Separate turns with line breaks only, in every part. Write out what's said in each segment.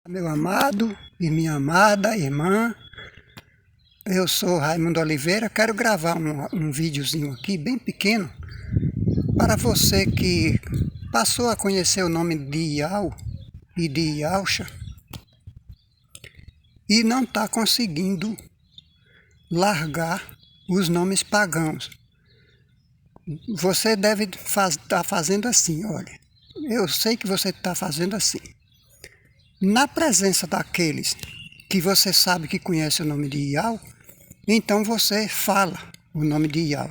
Meu amado e minha amada irmã, eu sou Raimundo Oliveira, quero gravar um videozinho aqui bem pequeno para você que passou a conhecer o nome de Iau e de Iauxa e não está conseguindo largar os nomes pagãos. Você deve estar fazendo assim, olha, eu sei que você está fazendo assim. Na presença daqueles que você sabe que conhece o nome de Iau, então você fala o nome de Iau.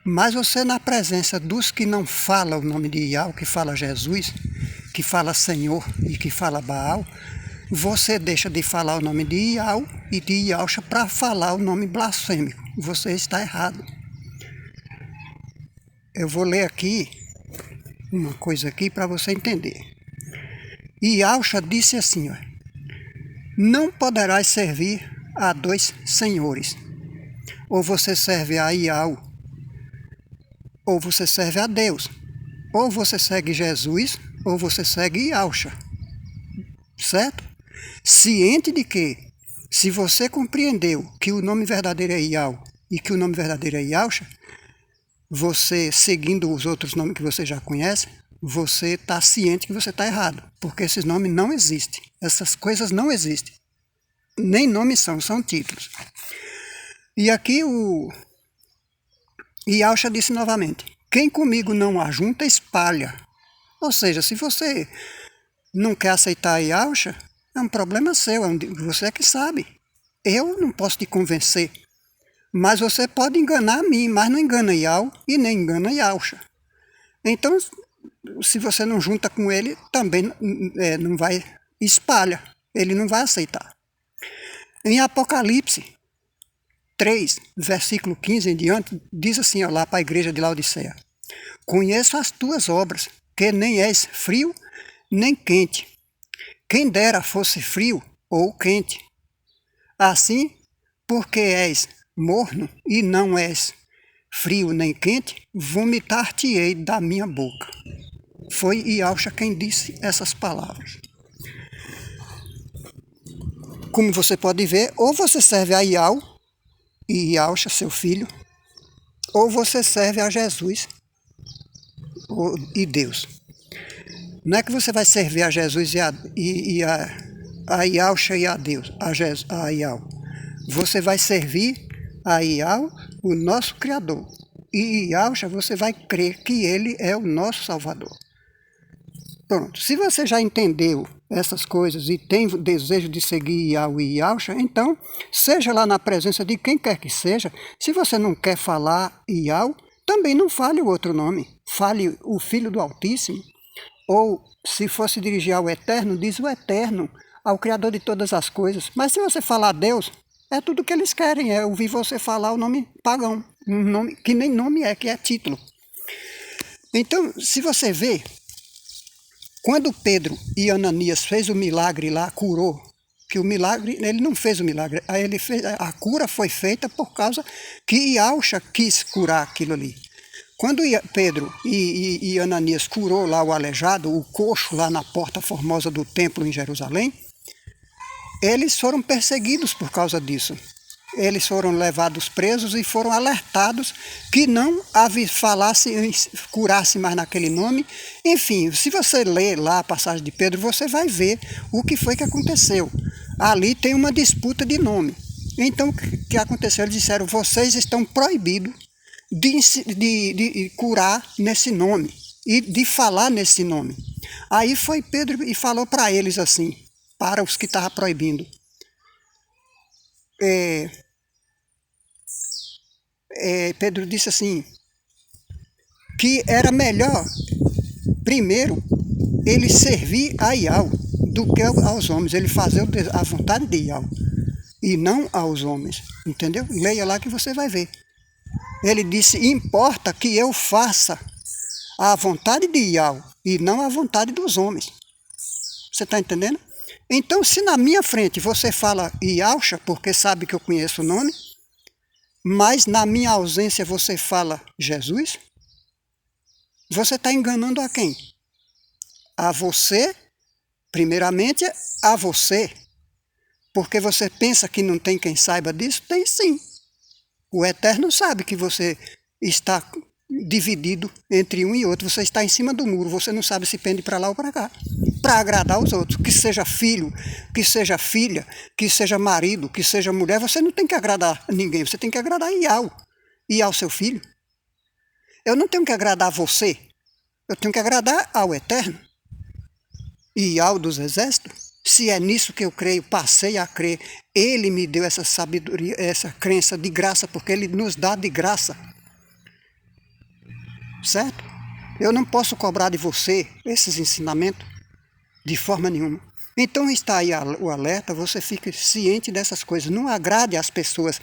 Mas você na presença dos que não falam o nome de Iau, que fala Jesus, que fala Senhor e que fala Baal, você deixa de falar o nome de Iau e de Iauxa para falar o nome blasfêmico. Você está errado. Eu vou ler aqui uma coisa aqui para você entender. Iauxa disse assim, ó, não poderás servir a dois senhores. Ou você serve a Iau, ou você serve a Deus. Ou você segue Jesus, ou você segue Iauxa. Certo? Ciente de que, se você compreendeu que o nome verdadeiro é Iau e que o nome verdadeiro é Iauxa, você, seguindo os outros nomes que você já conhece, você está ciente que você está errado. Porque esses nomes não existem. Essas coisas não existem. Nem nomes são títulos. E aqui o Iauxa disse novamente, quem comigo não ajunta, espalha. Ou seja, se você não quer aceitar a Iauxa, é um problema seu, você é que sabe. Eu não posso te convencer. Mas você pode enganar a mim, mas não engana Iau e nem engana Iauxa. Então, se você não junta com ele, também não vai, espalha. Ele não vai aceitar. Em Apocalipse 3, versículo 15 em diante, diz assim, ó, lá para a igreja de Laodiceia. Conheço as tuas obras, que nem és frio, nem quente. Quem dera fosse frio ou quente. Assim, porque és morno e não és frio nem quente, vomitar-te-ei da minha boca. Foi Iauxa quem disse essas palavras. Como você pode ver, ou você serve a Iau e Iauxa, seu filho, ou você serve a Jesus e Deus. Não é que você vai servir a Jesus a Iauxa e a Deus, a Iau. Você vai servir a Iau, o nosso Criador. E Iauxa, você vai crer que Ele é o nosso Salvador. Pronto, se você já entendeu essas coisas e tem desejo de seguir Iau e Iauxa, então, seja lá na presença de quem quer que seja, se você não quer falar Iau, também não fale o outro nome. Fale o Filho do Altíssimo. Ou, se fosse dirigir ao Eterno, diz o Eterno, ao Criador de todas as coisas. Mas se você falar Deus, é tudo que eles querem, é ouvir você falar o nome pagão, um nome que nem nome é, que é título. Então, se você vê, quando Pedro e Ananias fez o milagre lá, curou, que o milagre, ele não fez o milagre, a cura foi feita por causa que Iauxa quis curar aquilo ali. Quando Pedro e Ananias curou lá o aleijado, o coxo lá na porta formosa do templo em Jerusalém, eles foram perseguidos por causa disso. Eles foram levados presos e foram alertados que não curasse mais naquele nome. Enfim, se você ler lá a passagem de Pedro, você vai ver o que foi que aconteceu. Ali tem uma disputa de nome. Então, o que aconteceu? Eles disseram, vocês estão proibidos de curar nesse nome e de falar nesse nome. Aí foi Pedro e falou para eles assim, para os que estavam proibindo. Pedro disse assim, que era melhor, primeiro, ele servir a Iau do que aos homens, ele fazer a vontade de Iau e não aos homens, entendeu? Leia lá que você vai ver. Ele disse, importa que eu faça a vontade de Iau e não a vontade dos homens. Você está entendendo? Então, se na minha frente você fala Iauxa, porque sabe que eu conheço o nome, mas na minha ausência você fala Jesus, você está enganando a quem? A você Primeiramente a você, porque você pensa que não tem quem saiba disso? Tem sim. O Eterno sabe que você está dividido entre um e outro, você está em cima do muro, você não sabe se pende para lá ou para cá, para agradar os outros, que seja filho, que seja filha, que seja marido, que seja mulher, você não tem que agradar ninguém, você tem que agradar Iau, seu filho. Eu não tenho que agradar você, eu tenho que agradar ao Eterno, Iau dos exércitos. Se é nisso que eu creio, passei a crer, Ele me deu essa sabedoria, essa crença de graça, porque Ele nos dá de graça. Certo? Eu não posso cobrar de você esses ensinamentos de forma nenhuma. Então está aí o alerta, você fique ciente dessas coisas. Não agrade as pessoas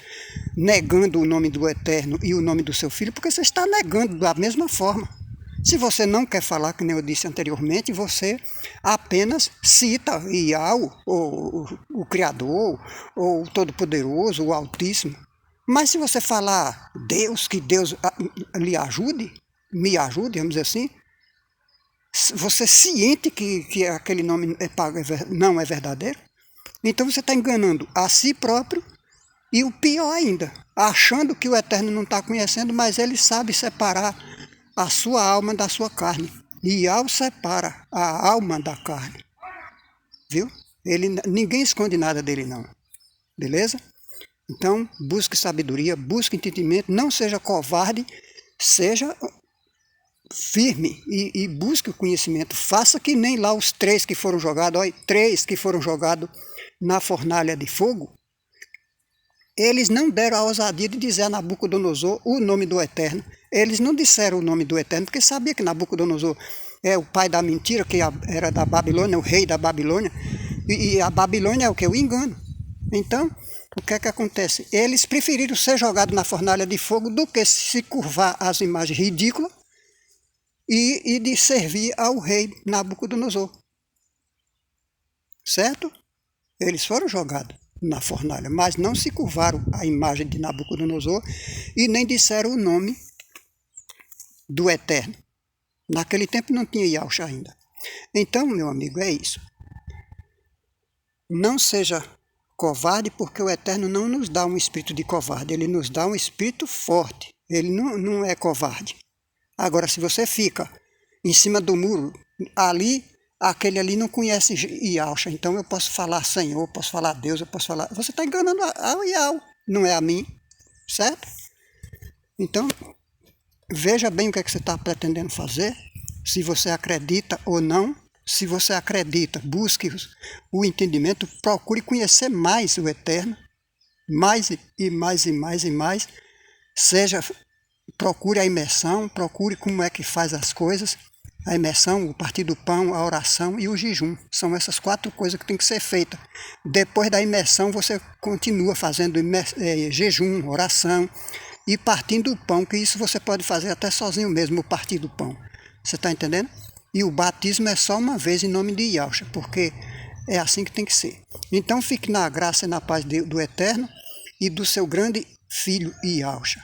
negando o nome do Eterno e o nome do seu filho, porque você está negando da mesma forma. Se você não quer falar, como eu disse anteriormente, você apenas cita Iau, o Criador, ou o Todo-Poderoso, o Altíssimo. Mas se você falar Deus, que Deus lhe ajude, me ajude, vamos dizer assim, você ciente que aquele nome não é verdadeiro, então você está enganando a si próprio e o pior ainda, achando que o Eterno não está conhecendo, mas ele sabe separar a sua alma da sua carne. Iau separa a alma da carne. Viu? Ninguém esconde nada dele não. Beleza? Então, busque sabedoria, busque entendimento, não seja covarde, seja firme e busque o conhecimento. Faça que nem lá os 3 que foram jogados, olha, 3 que foram jogados na fornalha de fogo, eles não deram a ousadia de dizer a Nabucodonosor o nome do Eterno. Eles não disseram o nome do Eterno, porque sabia que Nabucodonosor é o pai da mentira, que era da Babilônia, o rei da Babilônia, e a Babilônia é o que? O engano. Então, o que é que acontece? Eles preferiram ser jogados na fornalha de fogo do que se curvar às imagens ridículas e de servir ao rei Nabucodonosor. Certo? Eles foram jogados na fornalha, mas não se curvaram à imagem de Nabucodonosor e nem disseram o nome do Eterno. Naquele tempo não tinha Yahshua ainda. Então, meu amigo, é isso. Não seja covarde, porque o Eterno não nos dá um espírito de covarde, ele nos dá um espírito forte, ele não é covarde. Agora, se você fica em cima do muro, ali, aquele ali não conhece Yahshua, então eu posso falar Senhor, posso falar Deus, eu posso falar... Você está enganando ao Yahweh, não é a mim, certo? Então, veja bem o que é que você está pretendendo fazer, se você acredita ou não. Se você acredita, busque o entendimento, procure conhecer mais o Eterno, mais e mais e mais e mais. Procure a imersão, procure como é que faz as coisas. A imersão, o partir do pão, a oração e o jejum. São essas 4 coisas que tem que ser feitas. Depois da imersão, você continua fazendo jejum, oração e partindo o pão, que isso você pode fazer até sozinho mesmo, o partir do pão. Você está entendendo? E o batismo é só uma vez em nome de Yahshua, porque é assim que tem que ser. Então fique na graça e na paz do Eterno e do seu grande filho Yahshua.